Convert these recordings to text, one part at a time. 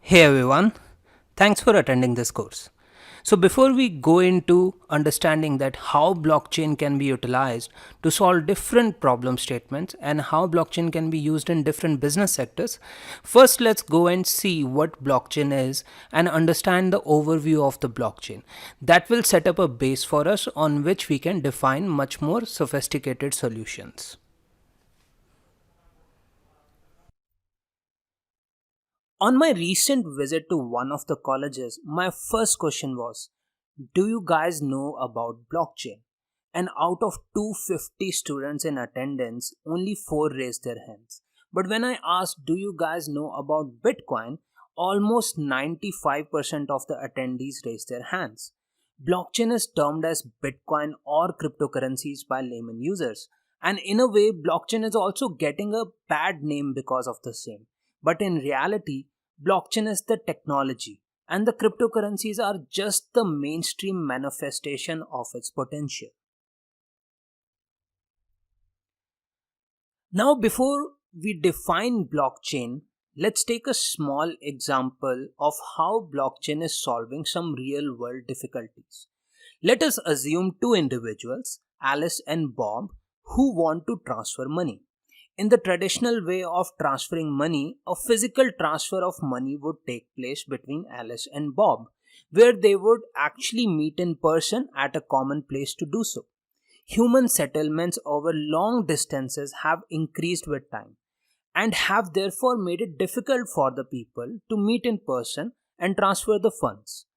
Hey everyone, thanks for attending this course. So before we go into understanding that how blockchain can be utilized to solve different problem statements and how blockchain can be used in different business sectors, first let's go and see what blockchain is and understand the overview of the blockchain. That will set up a base for us on which we can define much more sophisticated solutions. On my recent visit to one of the colleges, my first question was, do you guys know about blockchain? And out of 250 students in attendance, only 4 raised their hands. But when I asked, do you guys know about Bitcoin? Almost 95% of the attendees raised their hands. Blockchain is termed as Bitcoin or cryptocurrencies by layman users. And in a way, blockchain is also getting a bad name because of the same. But in reality, blockchain is the technology and the cryptocurrencies are just the mainstream manifestation of its potential. Now, before we define blockchain, let's take a small example of how blockchain is solving some real world difficulties. Let us assume two individuals, Alice and Bob, who want to transfer money. In the traditional way of transferring money, a physical transfer of money would take place between Alice and Bob, where they would actually meet in person at a common place to do so. Human settlements over long distances have increased with time and have therefore made it difficult for the people to meet in person and transfer the funds.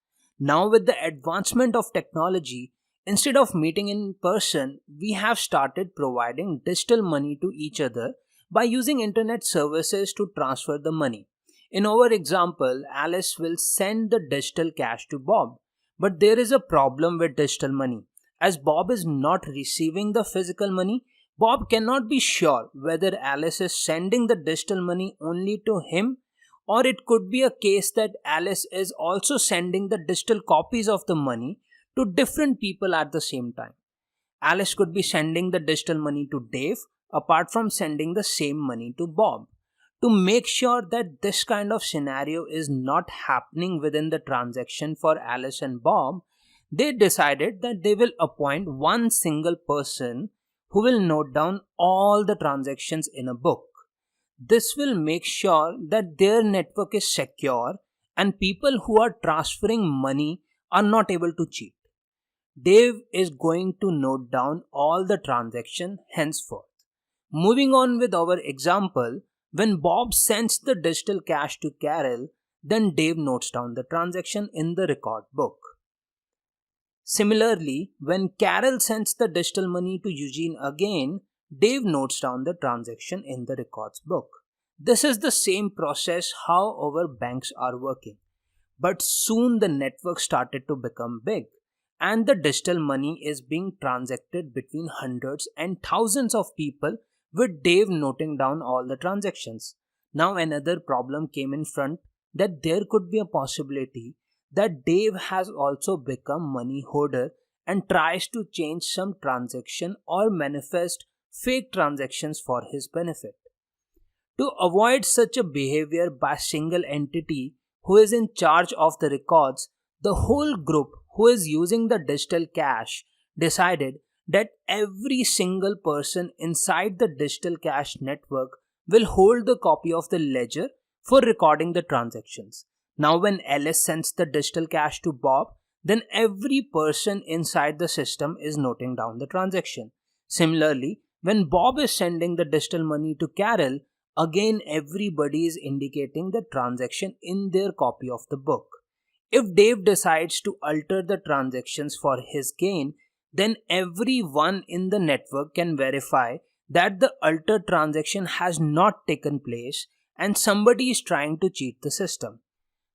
Now, with the advancement of technology, instead of meeting in person, we have started providing digital money to each other by using internet services to transfer the money. In our example, Alice will send the digital cash to Bob, but there is a problem with digital money. As Bob is not receiving the physical money, Bob cannot be sure whether Alice is sending the digital money only to him, or it could be a case that Alice is also sending the digital copies of the money to different people at the same time. Alice could be sending the digital money to Dave apart from sending the same money to Bob. To make sure that this kind of scenario is not happening within the transaction for Alice and Bob, they decided that they will appoint one single person who will note down all the transactions in a book. This will make sure that their network is secure and people who are transferring money are not able to cheat. Dave is going to note down all the transactions henceforth. Moving on with our example, when Bob sends the digital cash to Carol, then Dave notes down the transaction in the record book. Similarly, when Carol sends the digital money to Eugene again, Dave notes down the transaction in the records book. This is the same process how our banks are working. But soon the network started to become big and the digital money is being transacted between hundreds and thousands of people with Dave noting down all the transactions. Now another problem came in front that there could be a possibility that Dave has also become money hoarder and tries to change some transaction or manifest fake transactions for his benefit. To avoid such a behavior by a single entity who is in charge of the records, the whole group who is using the digital cash decided that every single person inside the digital cash network will hold the copy of the ledger for recording the transactions. Now, when Alice sends the digital cash to Bob, then every person inside the system is noting down the transaction. Similarly, when Bob is sending the digital money to Carol, again everybody is indicating the transaction in their copy of the book. If Dave decides to alter the transactions for his gain, then everyone in the network can verify that the altered transaction has not taken place and somebody is trying to cheat the system.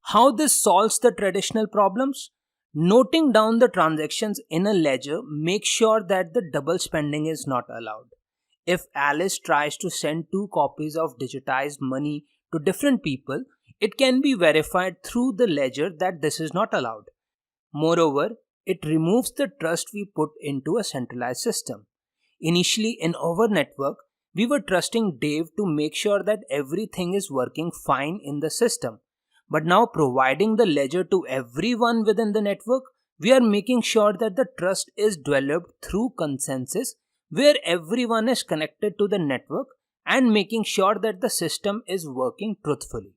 How this solves the traditional problems? Noting down the transactions in a ledger makes sure that the double spending is not allowed. If Alice tries to send two copies of digitized money to different people, it can be verified through the ledger that this is not allowed. Moreover, it removes the trust we put into a centralized system. Initially, in our network, we were trusting Dave to make sure that everything is working fine in the system. But now providing the ledger to everyone within the network, we are making sure that the trust is developed through consensus where everyone is connected to the network and making sure that the system is working truthfully.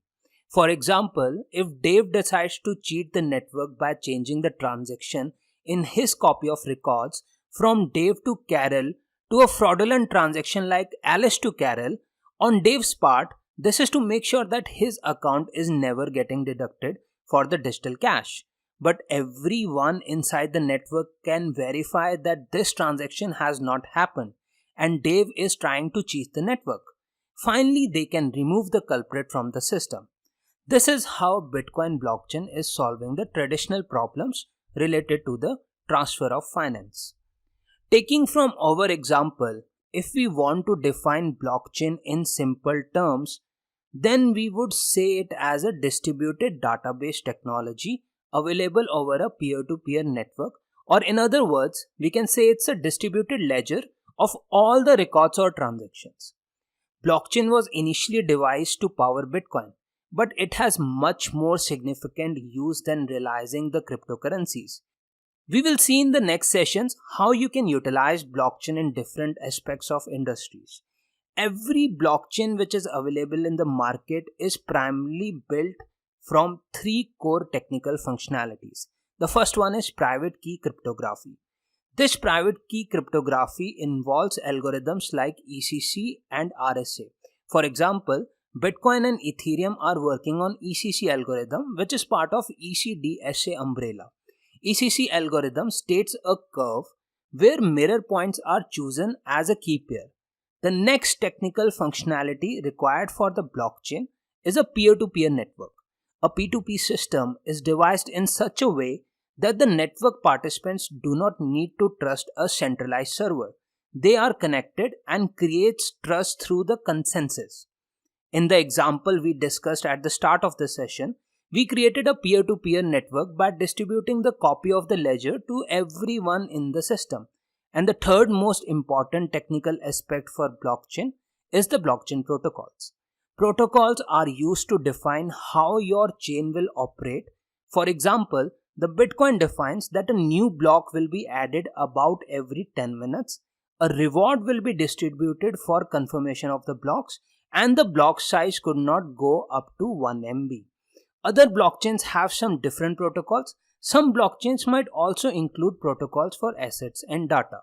For example, if Dave decides to cheat the network by changing the transaction in his copy of records from Dave to Carol to a fraudulent transaction like Alice to Carol, on Dave's part, this is to make sure that his account is never getting deducted for the digital cash. But everyone inside the network can verify that this transaction has not happened and Dave is trying to cheat the network. Finally, they can remove the culprit from the system. This is how Bitcoin blockchain is solving the traditional problems related to the transfer of finance. Taking from our example, if we want to define blockchain in simple terms, then we would say it as a distributed database technology available over a peer-to-peer network, or in other words, we can say it's a distributed ledger of all the records or transactions. Blockchain was initially devised to power Bitcoin, but it has much more significant use than realizing the cryptocurrencies. We will see in the next sessions how you can utilize blockchain in different aspects of industries. Every blockchain which is available in the market is primarily built from three core technical functionalities. The first one is private key cryptography. This private key cryptography involves algorithms like ECC and RSA. For example, Bitcoin and Ethereum are working on ECC algorithm, which is part of ECDSA umbrella. ECC algorithm states a curve where mirror points are chosen as a key pair. The next technical functionality required for the blockchain is a peer-to-peer network. A P2P system is devised in such a way that the network participants do not need to trust a centralized server. They are connected and creates trust through the consensus. In the example we discussed at the start of the session, we created a peer-to-peer network by distributing the copy of the ledger to everyone in the system. And the third most important technical aspect for blockchain is the blockchain protocols. Protocols are used to define how your chain will operate. For example, the Bitcoin defines that a new block will be added about every 10 minutes. A reward will be distributed for confirmation of the blocks, and the block size could not go up to 1 MB. Other blockchains have some different protocols. Some blockchains might also include protocols for assets and data.